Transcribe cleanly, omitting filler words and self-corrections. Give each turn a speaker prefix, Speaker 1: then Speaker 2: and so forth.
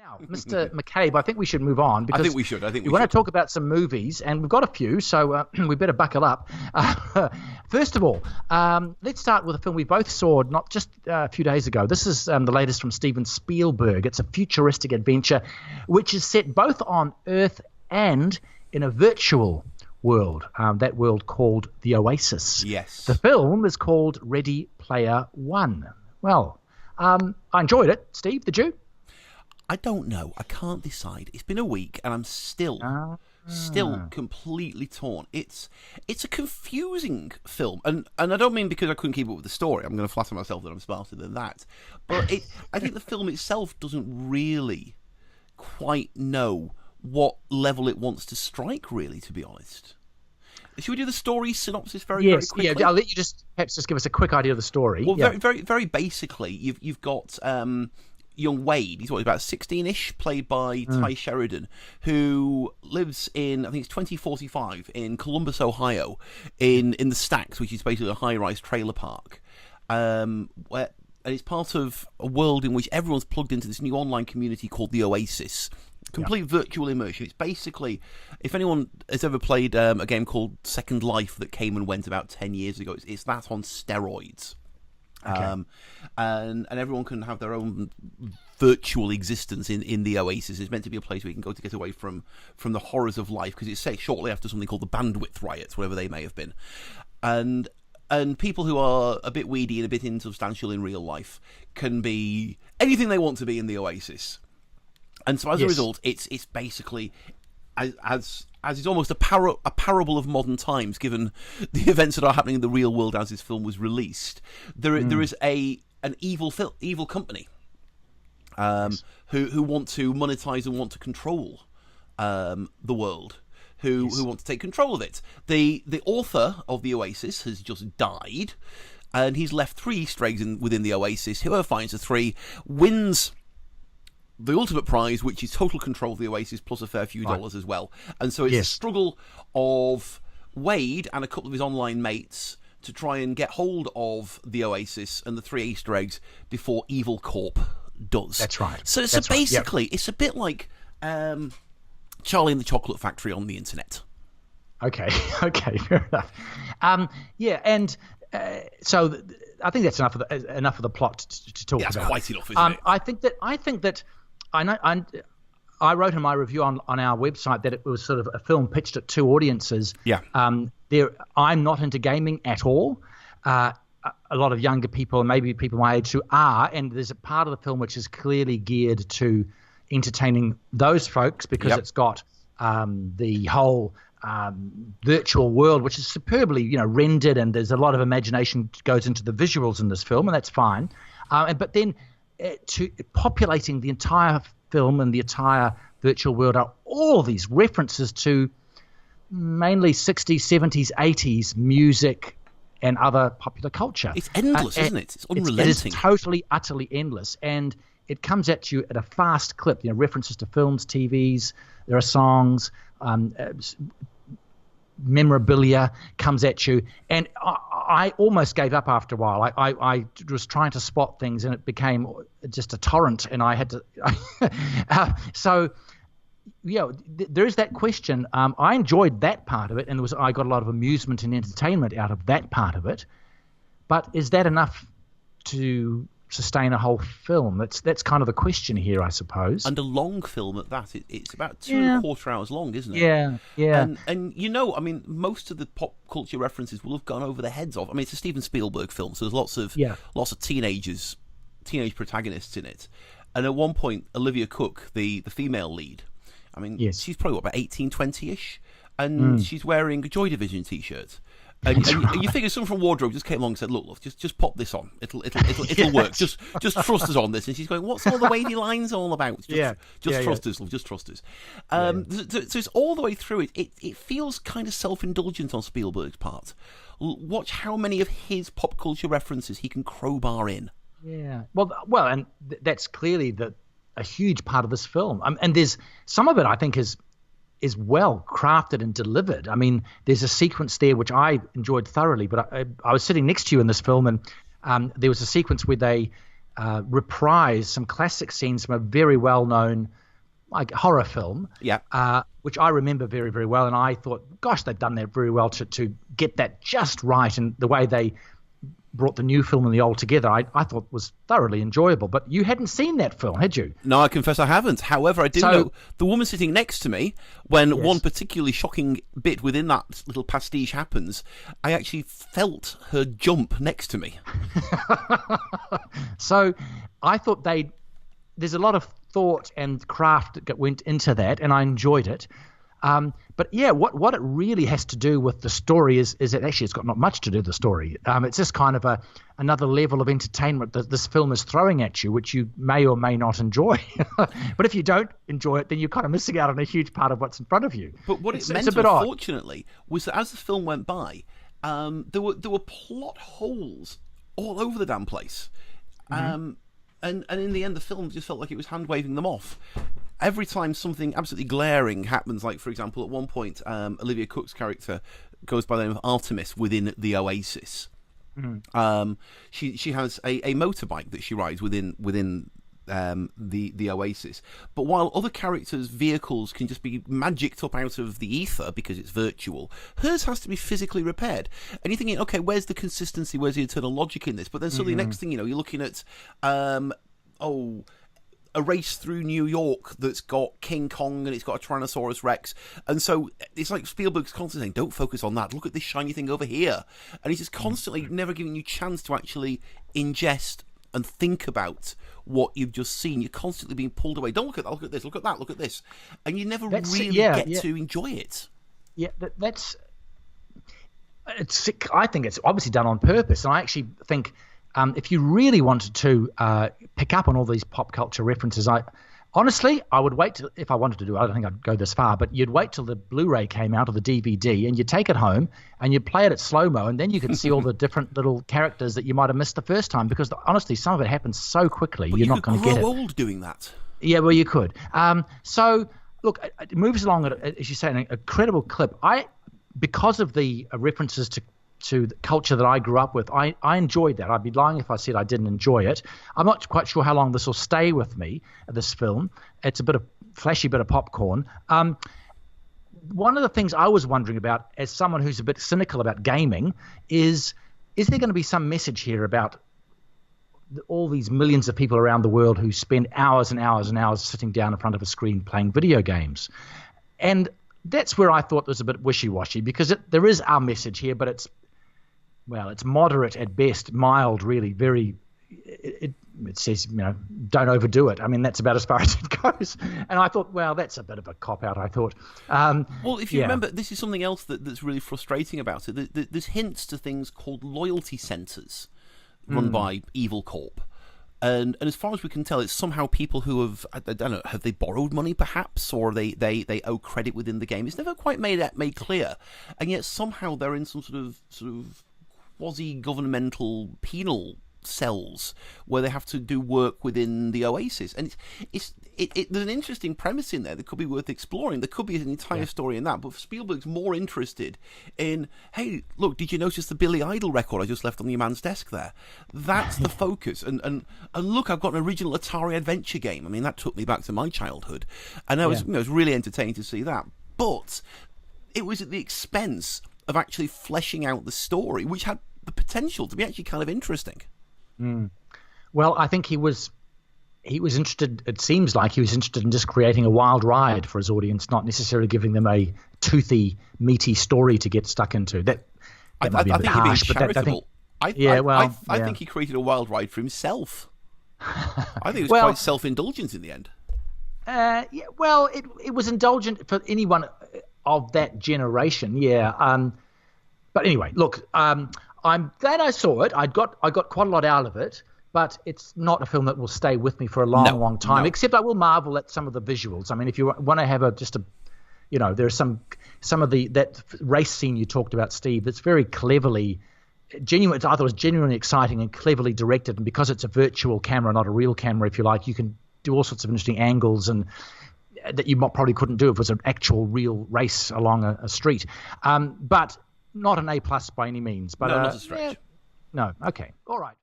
Speaker 1: Now, Mr. McCabe, I think we should move on because
Speaker 2: I think we should.
Speaker 1: we want to talk about some movies, and we've got a few, so we better buckle up. First of all, let's start with a film we both saw not just a few days ago. This is the latest from Steven Spielberg. It's a futuristic adventure which is set both on Earth and in a virtual world, that world called the Oasis.
Speaker 2: Yes.
Speaker 1: The film is called Ready Player One. Well, I enjoyed it. Steve, did you?
Speaker 2: I don't know. I can't decide. It's been a week, and I'm still completely torn. It's a confusing film, and I don't mean because I couldn't keep up with the story. I'm going to flatter myself that I'm smarter than that. But I think the film itself doesn't really quite know what level it wants to strike, really, to be honest. Should we do the story synopsis very quickly?
Speaker 1: Yeah, I'll let you perhaps just give us a quick idea of the story.
Speaker 2: Well, very basically, you've got young Wade. He's about 16-ish, played by Ty Sheridan, who lives in, I think it's 2045, in Columbus, Ohio, in the Stacks, which is basically a high-rise trailer park. And it's part of a world in which everyone's plugged into this new online community called the Oasis. Complete virtual immersion. It's basically, if anyone has ever played a game called Second Life that came and went about 10 years ago, it's that on steroids. Okay. And everyone can have their own virtual existence in the Oasis. It's meant to be a place where you can go to get away from the horrors of life, because it's set shortly after something called the Bandwidth Riots, whatever they may have been. And people who are a bit weedy and a bit insubstantial in real life can be anything they want to be in the Oasis. And so as a result, it's basically as is almost a parable of modern times, given the events that are happening in the real world as this film was released. There is an evil company who want to monetize and want to control the world, who want to take control of it. The author of the Oasis has just died, and he's left 3 Easter eggs within the Oasis. Whoever finds the 3 wins the ultimate prize, which is total control of the Oasis plus a fair few dollars as well. And so it's a struggle of Wade and a couple of his online mates to try and get hold of the Oasis and the 3 Easter eggs before Evil Corp does.
Speaker 1: That's right.
Speaker 2: So basically, it's a bit like Charlie and the Chocolate Factory on the internet.
Speaker 1: Okay, fair enough. So I think that's enough of the plot to talk about.
Speaker 2: That's quite enough, isn't it?
Speaker 1: I think that I wrote in my review on our website that it was sort of a film pitched at 2 audiences.
Speaker 2: Yeah.
Speaker 1: I'm not into gaming at all. A lot of younger people, and maybe people my age, who are, and there's a part of the film which is clearly geared to entertaining those folks, because it's got the whole virtual world, which is superbly rendered, and there's a lot of imagination goes into the visuals in this film, and that's fine. But then to populating the entire film and the entire virtual world are all these references to mainly 60s, 70s, 80s music and other popular culture.
Speaker 2: It's endless, isn't it? It's unrelenting.
Speaker 1: It is totally, utterly endless, and it comes at you at a fast clip. References to films, TVs. There are songs, memorabilia comes at you, and I almost gave up after a while. I was trying to spot things, and it became just a torrent, and I had to. There is that question. I enjoyed that part of it, and I got a lot of amusement and entertainment out of that part of it. But is that enough to sustain a whole film? That's kind of the question here, I suppose.
Speaker 2: And a long film at that. It's about 2.25 hours long, isn't it?
Speaker 1: Yeah.
Speaker 2: And most of the pop culture references will have gone over the heads of. It's a Steven Spielberg film, so there's lots of teenage protagonists in it. And at one point, Olivia Cooke, the female lead, she's probably about 18, 20-ish, and she's wearing a Joy Division t-shirt. And you figure someone from wardrobe just came along and said, "Look, just pop this on. It'll work. Just trust us on this." And she's going, "What's all the wavy lines all about? Just trust us, love. Just trust us." So it's all the way through. It feels kind of self-indulgent on Spielberg's part. Watch how many of his pop culture references he can crowbar in.
Speaker 1: Yeah. Well, and that's clearly a huge part of this film. And there's some of it I think is well crafted and delivered. There's a sequence there which I enjoyed thoroughly, but I was sitting next to you in this film, and there was a sequence where they reprise some classic scenes from a very well-known like horror film, which I remember very, very well. And I thought, gosh, they've done that very well to get that just right. And the way they brought the new film and the old together, I thought was thoroughly enjoyable. But you hadn't seen that film, had you?
Speaker 2: No, I confess I haven't. However, I do know the woman sitting next to me, when one particularly shocking bit within that little pastiche happens, I actually felt her jump next to me.
Speaker 1: So I thought there's a lot of thought and craft that went into that, and I enjoyed it. But yeah, what it really has to do with the story is that actually it's got not much to do with the story. It's just kind of another level of entertainment that this film is throwing at you, which you may or may not enjoy. But if you don't enjoy it, then you're kind of missing out on a huge part of what's in front of you.
Speaker 2: But what it meant, unfortunately, was that as the film went by, there were plot holes all over the damn place. And in the end, the film just felt like it was hand-waving them off. Every time something absolutely glaring happens, like, for example, at one point, Olivia Cook's character goes by the name of Artemis within the Oasis. She has a motorbike that she rides within the Oasis. But while other characters' vehicles can just be magicked up out of the ether because it's virtual, hers has to be physically repaired. And you're thinking, okay, where's the consistency? Where's the internal logic in this? But then suddenly, next thing you know, you're looking at, a race through New York that's got King Kong and it's got a Tyrannosaurus Rex. And so it's like Spielberg's constantly saying, don't focus on that. Look at this shiny thing over here. And he's just constantly never giving you a chance to actually ingest and think about what you've just seen. You're constantly being pulled away. Don't look at that, look at this, look at that, look at this. And you never really get to enjoy it. Yeah,
Speaker 1: I think it's obviously done on purpose. And I actually think if you really wanted to pick up on all these pop culture references, honestly, I would wait till, if I wanted to do it, I don't think I'd go this far, but you'd wait till the Blu-ray came out or the DVD and you'd take it home and you'd play it at slow-mo and then you could see all the different little characters that you might have missed the first time because honestly, some of it happens so quickly, you're not going to get it.
Speaker 2: You could grow old doing that.
Speaker 1: Yeah, well, you could. So, look, it moves along at, as you say, an incredible clip. Because of the references to the culture that I grew up with, I enjoyed that. I'd be lying if I said I didn't enjoy it. I'm not quite sure how long this will stay with me, this film. It's a flashy bit of popcorn. One of the things I was wondering about, as someone who's a bit cynical about gaming, is there going to be some message here about all these millions of people around the world who spend hours and hours and hours sitting down in front of a screen playing video games? And that's where I thought it was a bit wishy-washy, because there is our message here, but it's moderate at best, mild, really, very. It says, don't overdo it. I mean, that's about as far as it goes. And I thought, well, that's a bit of a cop-out, I thought.
Speaker 2: Well, if you remember, this is something else that's really frustrating about it. There's hints to things called loyalty centres run by Evil Corp. And as far as we can tell, it's somehow people who have, I don't know, have they borrowed money perhaps, or they owe credit within the game? It's never quite made clear. And yet somehow they're in some sort of quasi-governmental penal cells where they have to do work within the Oasis. And there's an interesting premise in there that could be worth exploring. There could be an entire story in that, but Spielberg's more interested in, hey, look, did you notice the Billy Idol record I just left on your man's desk there? That's the focus. And look, I've got an original Atari adventure game. I mean, that took me back to my childhood. And it was really entertaining to see that. But it was at the expense of actually fleshing out the story, which had the potential to be actually kind of interesting.
Speaker 1: Well, I think he was interested, it seems like he was interested in just creating a wild ride for his audience, not necessarily giving them a toothy, meaty story to get stuck into. That might be a bit harsh, but I
Speaker 2: think he created a wild ride for himself. I think it was quite self-indulgent in the end.
Speaker 1: It was indulgent for anyone of that generation, but anyway, look, I'm glad I saw it. I got quite a lot out of it, but it's not a film that will stay with me for a long time. No. Except I will marvel at some of the visuals. I mean, if you want to have there's some of that race scene you talked about, Steve. That's very cleverly genuine. I thought it was genuinely exciting and cleverly directed. And because it's a virtual camera, not a real camera, if you like, you can do all sorts of interesting angles and that you probably couldn't do if it was an actual real race along a street. But not an A+ by any means. But
Speaker 2: no, not a stretch.
Speaker 1: No, okay, all right.